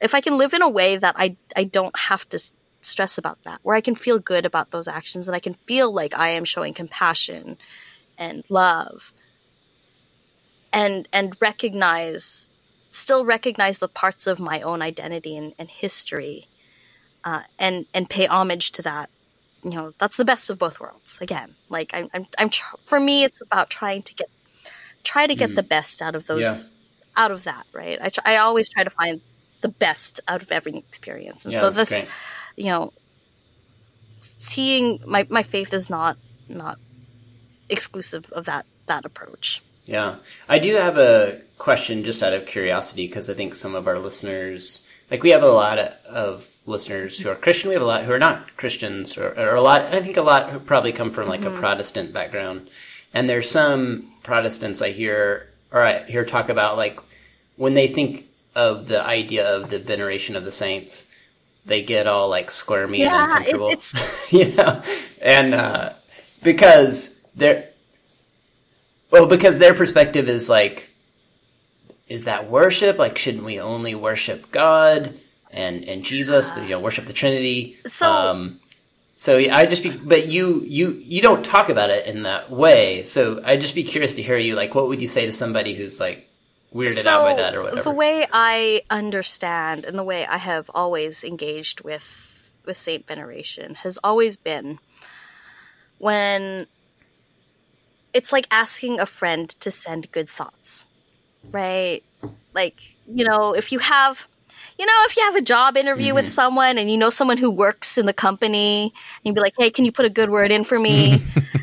if I can live in a way that I don't have to stress about that, where I can feel good about those actions and I can feel like I am showing compassion and love and recognize the parts of my own identity and history, and pay homage to that. That's the best of both worlds. Again, like for me, it's about trying to get the best out of those, out of that. Right. I always try to find the best out of every experience. And so this, great. Seeing my faith is not exclusive of that approach. Yeah. I do have a question just out of curiosity, because I think some of our listeners, like we have a lot of listeners who are Christian. We have a lot who are not Christians, or I think a lot who probably come from like a Protestant background. And there's some Protestants I hear talk about, like, when they think of the idea of the veneration of the saints, they get all like squirmy and uncomfortable, and because their perspective is like, is that worship? Like, shouldn't we only worship God and Jesus? Worship the Trinity. So I just but you don't talk about it in that way. So I'd just be curious to hear you. Like, what would you say to somebody who's like weirded out by that or whatever? The way I understand and the way I have always engaged with saint veneration has always been when it's like asking a friend to send good thoughts, right? Like, if you have a job interview with someone and you know someone who works in the company, and you'd be like, hey, can you put a good word in for me?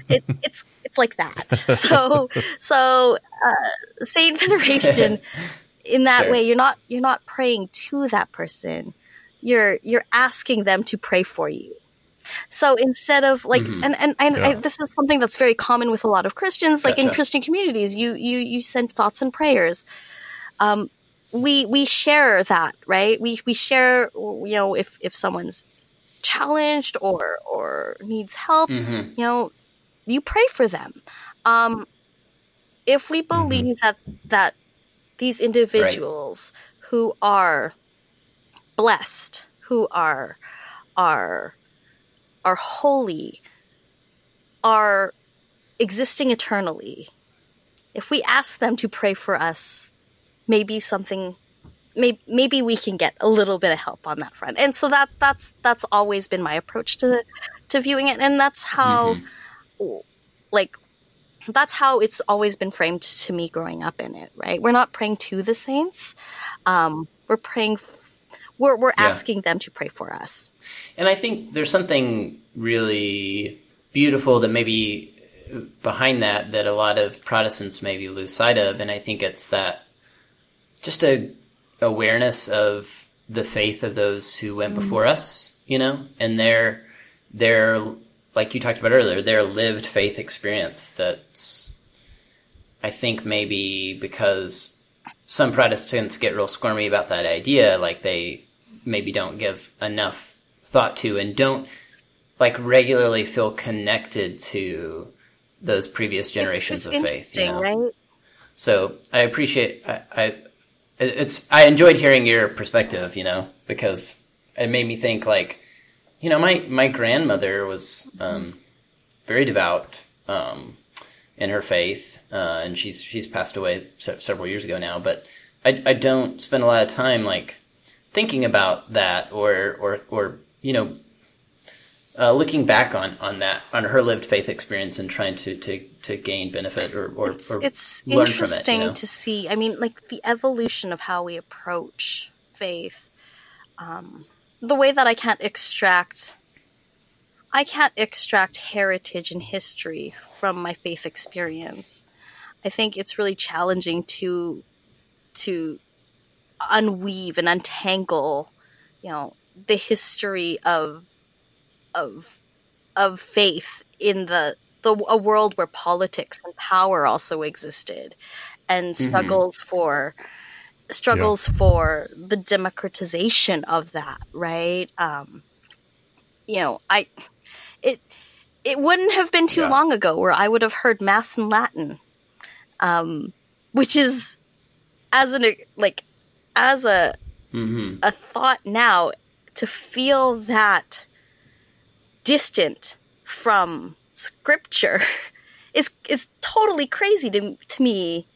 It's like that. So saint veneration in that way, you're not praying to that person. You're asking them to pray for you. So instead of like, this is something that's very common with a lot of Christians, like in Christian communities, you send thoughts and prayers. We share that, right? We share, if someone's challenged or needs help, you pray for them. If we believe that these individuals who are blessed, who are holy, are existing eternally, if we ask them to pray for us, maybe we can get a little bit of help on that front. And so that's always been my approach to viewing it, and that's how that's how it's always been framed to me growing up in it, right? We're not praying to the saints. We're praying we're asking them to pray for us. And I think there's something really beautiful that maybe behind that a lot of Protestants maybe lose sight of, and I think it's that just a awareness of the faith of those who went before us, and their like you talked about earlier, their lived faith experience. That's, I think, maybe because some Protestants get real squirmy about that idea, like they maybe don't give enough thought to and don't like regularly feel connected to those previous generations of faith. Right? So I appreciate I enjoyed hearing your perspective, because it made me think like, my grandmother was very devout, in her faith, and she's passed away several years ago now. But I don't spend a lot of time like thinking about that or looking back on that, on her lived faith experience and trying to gain benefit or it's learn interesting from it. to see. I mean, like the evolution of how we approach faith. The way that I can't extract heritage and history from my faith experience. I think it's really challenging to unweave and untangle, the history of faith in a world where politics and power also existed, and struggles for the democratization of that, right? It wouldn't have been too long ago where I would have heard Mass in Latin, which is as a thought now, to feel that distant from scripture is totally crazy to me,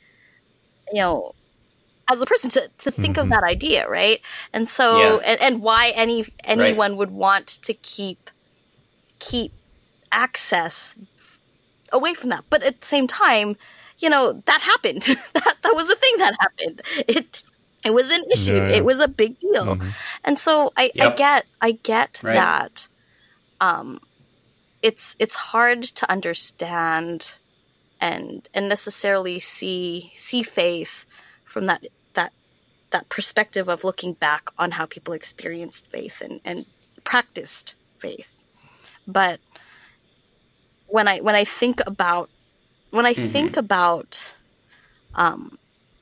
as a person to think of that idea, right? And so and why anyone would want to keep access away from that. But at the same time, that happened. that was a thing that happened. It was an issue. Yeah. It was a big deal. And so I get that. It's hard to understand and necessarily see faith from that perspective of looking back on how people experienced faith and practiced faith. But when I think about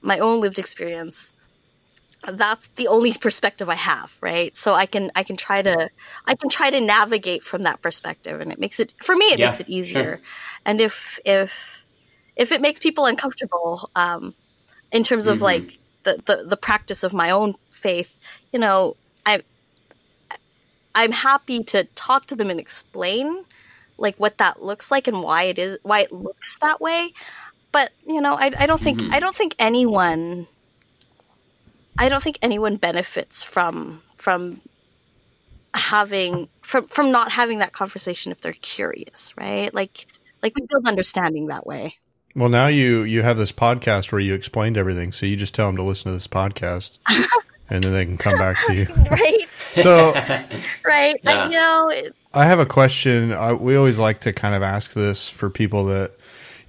my own lived experience, that's the only perspective I have, right? So I can try to navigate from that perspective, and it makes it makes it easier. Sure. And if it makes people uncomfortable, in terms of like the practice of my own faith, I'm happy to talk to them and explain like what that looks like and why it looks that way. But I don't think anyone benefits from not having that conversation if they're curious, right? Like we build understanding that way. Well, now you have this podcast where you explained everything, so you just tell them to listen to this podcast, and then they can come back to you. Right. So, right. Yeah. I have a question. We always like to kind of ask this for people that,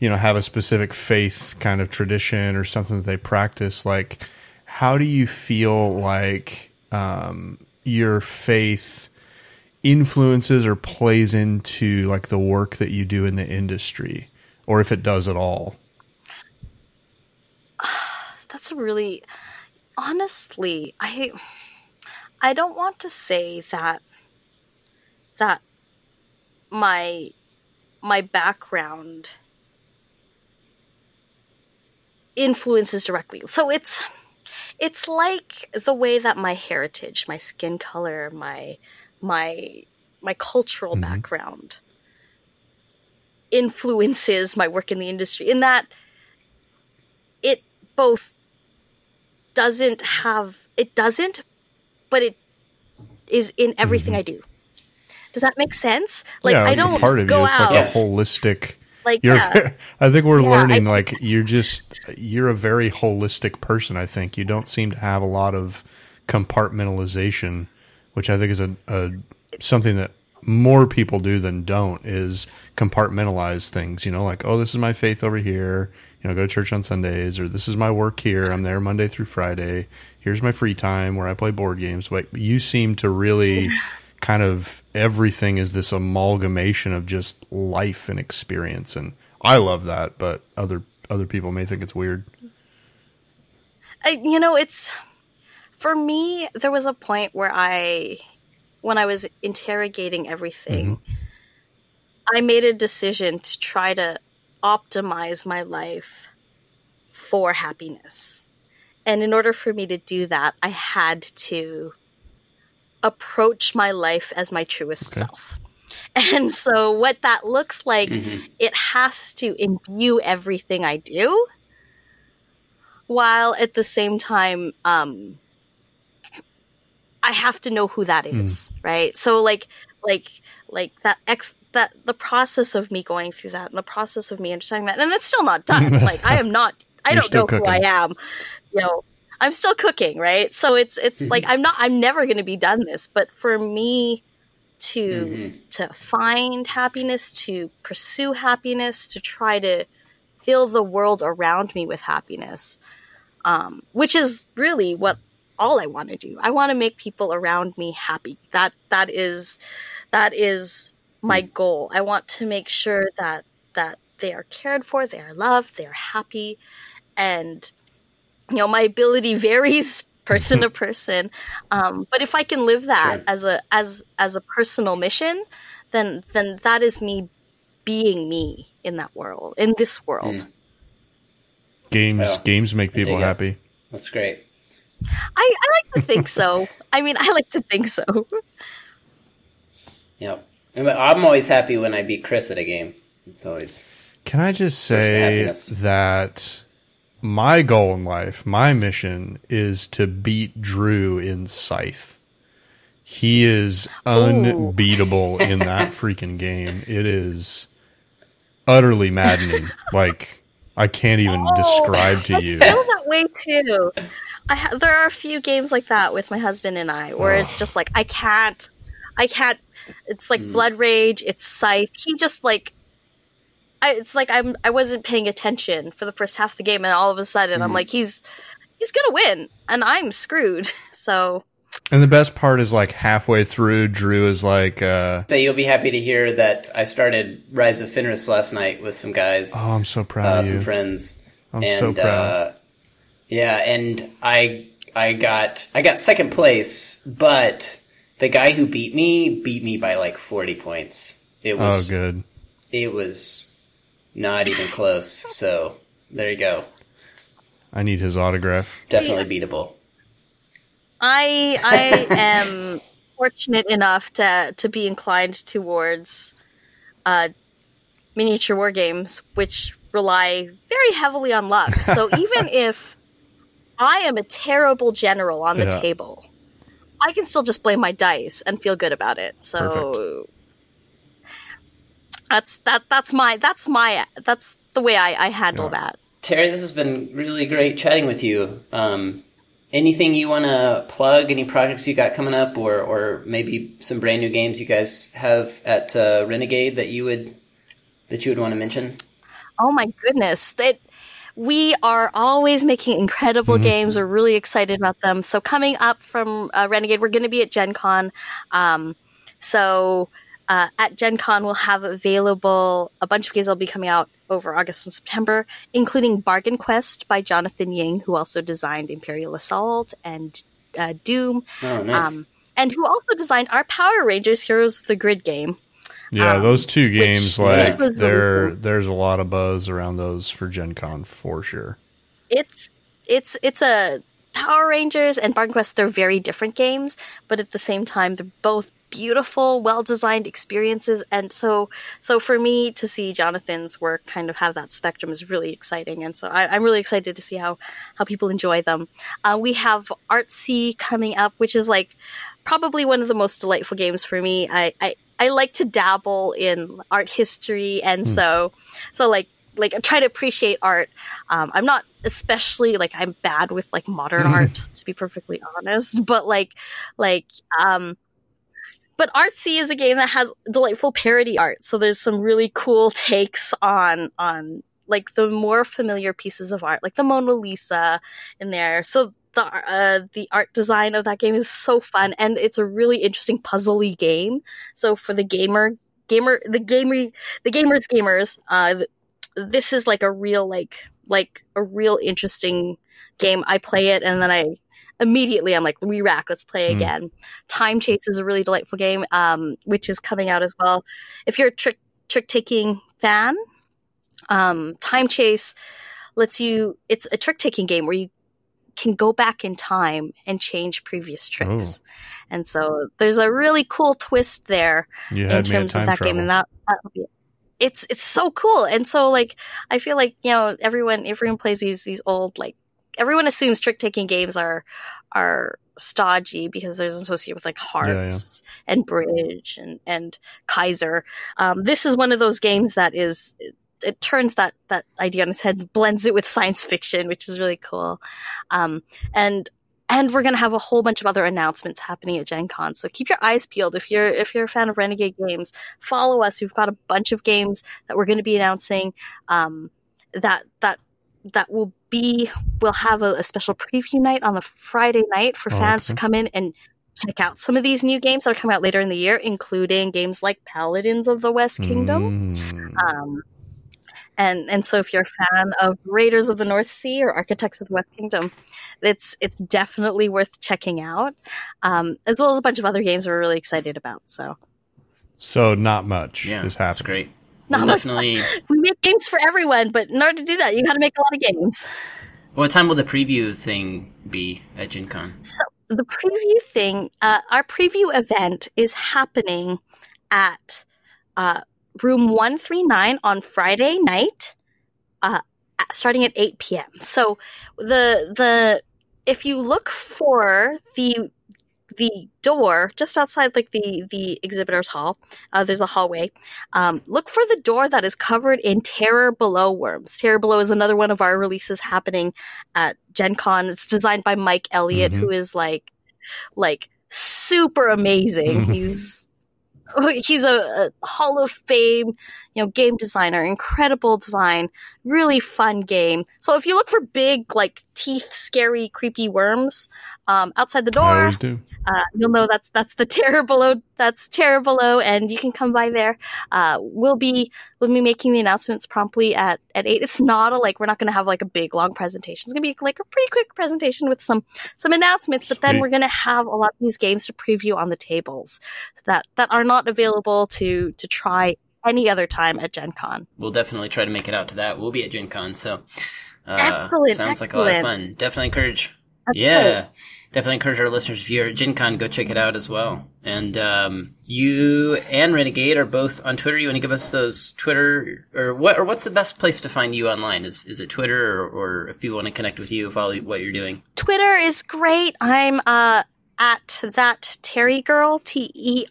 have a specific faith kind of tradition or something that they practice. Like, how do you feel like your faith influences or plays into like the work that you do in the industry, or if it does at all? That's really, honestly, I don't want to say that my background influences directly. So it's like the way that my heritage, my skin color, my cultural background influences my work in the industry, in that it both doesn't, but it is in everything I do. Does that make sense? Like, yeah, I don't part of go you. It's out like a holistic. like I think we're learning like you're a very holistic person. I think you don't seem to have a lot of compartmentalization, which I think is a something that more people do than don't, is compartmentalize things. Like, oh, this is my faith over here. Go to church on Sundays, or this is my work here. I'm there Monday through Friday. Here's my free time where I play board games. But you seem to really kind of everything is this amalgamation of just life and experience. And I love that, but other people may think it's weird. It's, for me, there was a point where when I was interrogating everything, I made a decision to try to optimize my life for happiness. And in order for me to do that, I had to approach my life as my truest self. And so what that looks like, it has to imbue everything I do, while at the same time, I have to know who that is, right? So like that the process of me going through that and the process of me understanding that, and it's still not done. Like I don't know who I am, I'm still cooking, right? So it's like I'm never going to be done this, but for me to find happiness, to pursue happiness, to try to fill the world around me with happiness, which is really what all I want to do. I want to make people around me happy. That is my goal. I want to make sure that they are cared for, they are loved, they are happy, and my ability varies person to person. But if I can live that as a personal mission, then that is me being me in that world, in this world. Games make people happy. That's great. I like to think so. I mean, I like to think so. Yep. I'm always happy when I beat Chris at a game. It's always... Can I just say that my goal in life, my mission, is to beat Drew in Scythe. He is unbeatable in that freaking game. It is utterly maddening. Like, I can't even describe to you. I feel that way too. There are a few games like that with my husband and I, where it's just like, I can't. It's like Blood Rage. It's Scythe. He just like, it's like I wasn't paying attention for the first half of the game, and all of a sudden I'm like, he's gonna win, and I'm screwed. So. And the best part is like halfway through, Drew is like, So you'll be happy to hear that I started Rise of Fenris last night with some guys. Oh, I'm so proud of you. Some friends. I'm so proud. Yeah, and I got second place, but the guy who beat me by like 40 points. It was good. It was not even close. So there you go. I need his autograph. Definitely beatable. I am fortunate enough to be inclined towards miniature war games, which rely very heavily on luck. So even if I am a terrible general on the table, I can still just blame my dice and feel good about it. So that's the way I handle that. Teri, this has been really great chatting with you. Anything you want to plug? Any projects you got coming up, or maybe some brand new games you guys have at Renegade that you would want to mention? Oh my goodness, we are always making incredible games. We're really excited about them. So coming up from Renegade, we're going to be at Gen Con. At Gen Con, we'll have available a bunch of games that'll be coming out over August and September, including Bargain Quest by Jonathan Ying, who also designed Imperial Assault and Doom. Oh, nice. And who also designed our Power Rangers Heroes of the Grid game. Yeah, those two games, like, really there's a lot of buzz around those for Gen Con for sure. It's a Power Rangers and Bargain Quest, they're very different games, but at the same time, they're both beautiful, well-designed experiences. And so for me to see Jonathan's work kind of have that spectrum is really exciting. And so I'm really excited to see how people enjoy them. We have Artsy coming up, which is like probably one of the most delightful games for me. I like to dabble in art history, and so like I try to appreciate art. I'm not especially like I'm bad with like modern art, to be perfectly honest. But but Artsy is a game that has delightful parody art. So there's some really cool takes on like the more familiar pieces of art, like the Mona Lisa in there. So the art design of that game is so fun, and it's a really interesting puzzly game. So for the gamers, this is like a real a real interesting game. I play it and then I'm like, re-rack, let's play again. Time Chase is a really delightful game, which is coming out as well. If you're a trick-taking fan, Time Chase it's a trick-taking game where can go back in time and change previous tricks. And so there's a really cool twist there in terms of that game, and that it's so cool. And so like I feel like, you know, everyone plays these old, like, everyone assumes trick-taking games are stodgy because there's associated with like hearts and bridge and Kaiser. This is one of those games that it turns that idea on its head, blends it with science fiction, which is really cool. And we're going to have a whole bunch of other announcements happening at Gen Con. So keep your eyes peeled. If you're a fan of Renegade Games, follow us. We've got a bunch of games that we're going to be announcing, we'll have a special preview night on the Friday night for fans to come in and check out some of these new games that are coming out later in the year, including games like Paladins of the West Kingdom. And so if you're a fan of Raiders of the North Sea or Architects of the West Kingdom, it's definitely worth checking out, as well as a bunch of other games we're really excited about. So not much is happening. That's great. Definitely. We make games for everyone, but in order to do that, you got to make a lot of games. What time will the preview thing be at Gen Con? So the preview thing, our preview event is happening at room 139 on Friday night, starting at 8 p.m. So if you look for the door just outside, like the exhibitors hall, there's a hallway. Look for the door that is covered in Terror Below worms. Terror Below is another one of our releases happening at Gen Con. It's designed by Mike Elliott, who is like super amazing. He's a Hall of Fame, game designer, incredible design, really fun game. So if you look for big, like, teeth, scary, creepy worms outside the door, I always do. You'll know that's the Terror Below. That's Terror Below, and you can come by there. We'll be making the announcements promptly at 8. It's not we're not going to have like a big long presentation. It's going to be like a pretty quick presentation with some announcements. But then we're going to have a lot of these games to preview on the tables that are not available to try any other time at Gen Con. We'll definitely try to make it out to that. We'll be at Gen Con, so sounds like a lot of fun. Definitely encourage our listeners, if you're at Gen Con, go check it out as well. And you and Renegade are both on Twitter. You want to give us those Twitter, or what's the best place to find you online? Is it Twitter, or if people want to connect with you, follow what you're doing? Twitter is great. I'm at that Teri girl, Teri,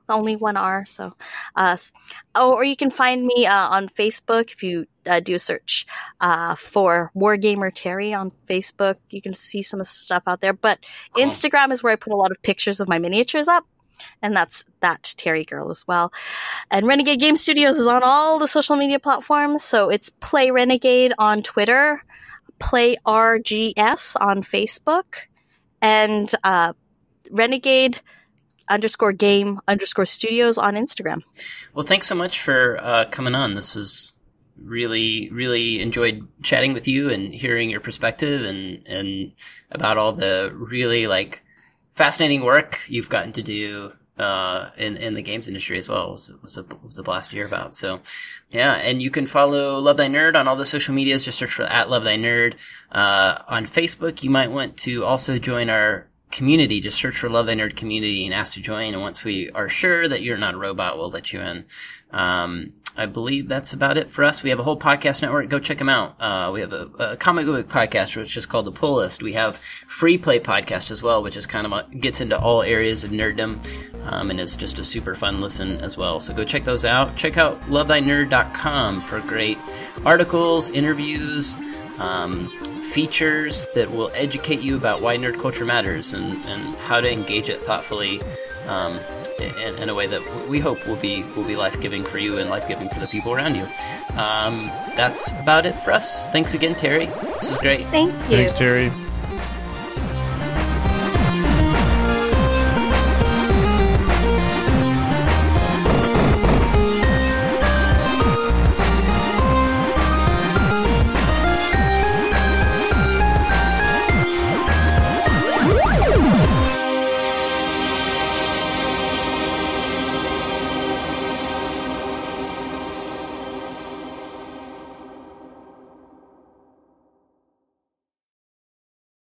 only one R. So, or you can find me on Facebook if you do a search for Wargamer Teri on Facebook. You can see some of the stuff out there. But cool. Instagram is where I put a lot of pictures of my miniatures up, and that's that Teri girl as well. And Renegade Game Studios is on all the social media platforms. So it's Play Renegade on Twitter, Play RGS on Facebook, and Renegade _game_studios on Instagram. Well, thanks so much for coming on. This was really, really enjoyed chatting with you and hearing your perspective and about all the really fascinating work you've gotten to do in the games industry as well. It was a blast to hear about. So yeah, and you can follow Love Thy Nerd on all the social medias. Just search for @LoveThyNerd. On Facebook, you might want to also join our community. Just search for Love Thy Nerd Community and ask to join. And once we are sure that you're not a robot, we'll let you in. I believe that's about it for us. We have a whole podcast network. Go check them out. We have a comic book podcast, which is called The Pull List. We have Free Play podcast as well, which is kind of gets into all areas of nerddom, and is just a super fun listen as well. So go check those out. Check out lovethynerd.com for great articles, interviews, features that will educate you about why nerd culture matters and how to engage it thoughtfully, in a way that we hope will be life-giving for you and life-giving for the people around you. That's about it for us. Thanks again, Teri. This was great. Thank you. Thanks, Teri.